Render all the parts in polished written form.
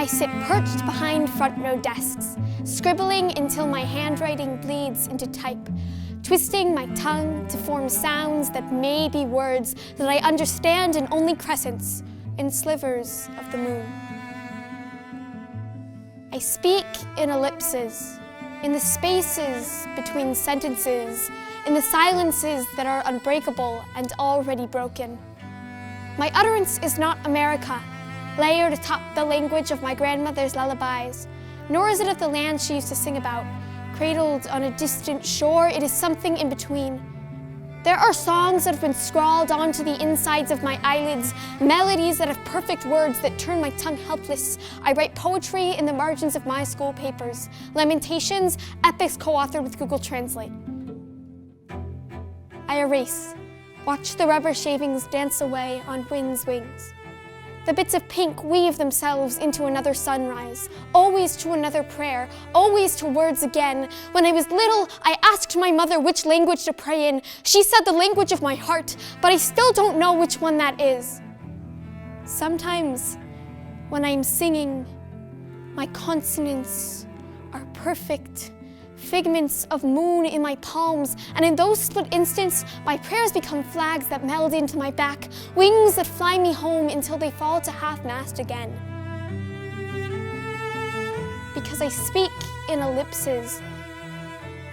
sit perched behind front row desks, scribbling until my handwriting bleeds into type, twisting my tongue to form sounds that may be words that I understand in only crescents, in slivers of the moon. I speak in ellipses, in the spaces between sentences, in the silences that are unbreakable and already broken. My utterance is not America, layered atop the language of my grandmother's lullabies, nor is it of the land she used to sing about, cradled on a distant shore. It is something in between. There are songs that have been scrawled onto the insides of my eyelids, melodies that have perfect words that turn my tongue helpless. I write poetry in the margins of my school papers, lamentations, epics co-authored with Google Translate. I erase, watch the rubber shavings dance away on wind's wings. The bits of pink weave themselves into another sunrise, always to another prayer, always to words again. When I was little, I asked my mother which language to pray in. She said the language of my heart, but I still don't know which one that is. Sometimes, when I'm singing, my consonants are perfect, figments of moon in my palms, and in those split instants, my prayers become flags that meld into my back, wings that fly me home until they fall to half-mast again. Because I speak in ellipses,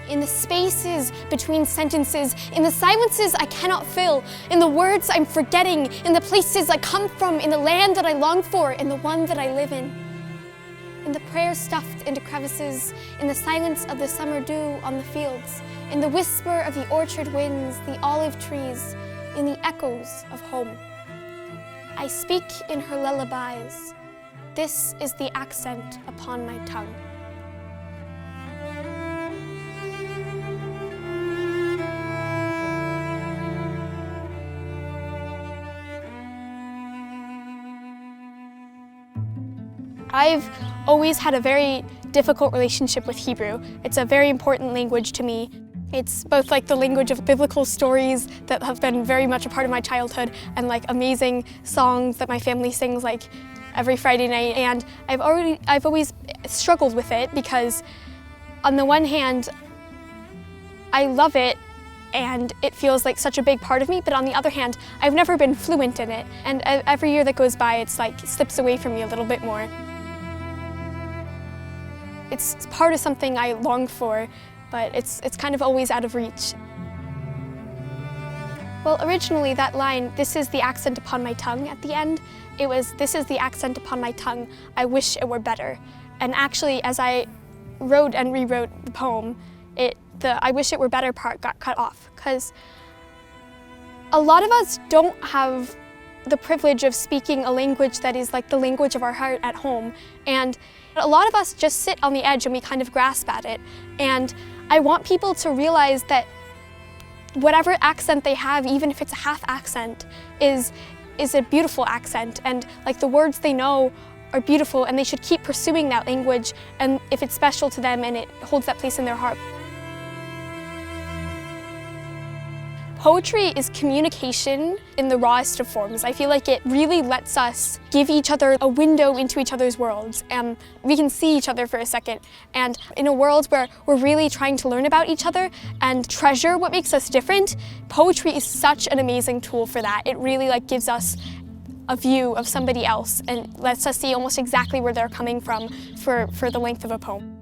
in the spaces between sentences, in the silences I cannot fill, in the words I'm forgetting, in the places I come from, in the land that I long for, in the one that I live in the prayers stuffed into crevices, in the silence of the summer dew on the fields, in the whisper of the orchard winds, the olive trees, in the echoes of home. I speak in her lullabies. This is the accent upon my tongue. I've always had a very difficult relationship with Hebrew. It's a very important language to me. It's both like the language of biblical stories that have been very much a part of my childhood and like amazing songs that my family sings like every Friday night. And I've always struggled with it because on the one hand, I love it and it feels like such a big part of me, but on the other hand, I've never been fluent in it. And every year that goes by, it's like slips away from me a little bit more. It's part of something I long for, but it's kind of always out of reach. Well, originally that line, "This is the accent upon my tongue" at the end, it was, "This is the accent upon my tongue, I wish it were better." And actually, as I wrote and rewrote the poem, the "I wish it were better" part got cut off, because a lot of us don't have the privilege of speaking a language that is like the language of our heart at home. And a lot of us just sit on the edge and we kind of grasp at it. And I want people to realize that whatever accent they have, even if it's a half accent, is a beautiful accent. And like the words they know are beautiful and they should keep pursuing that language, and if it's special to them and it holds that place in their heart. Poetry is communication in the rawest of forms. I feel like it really lets us give each other a window into each other's worlds, and we can see each other for a second. And in a world where we're really trying to learn about each other and treasure what makes us different, poetry is such an amazing tool for that. It really like gives us a view of somebody else and lets us see almost exactly where they're coming from for the length of a poem.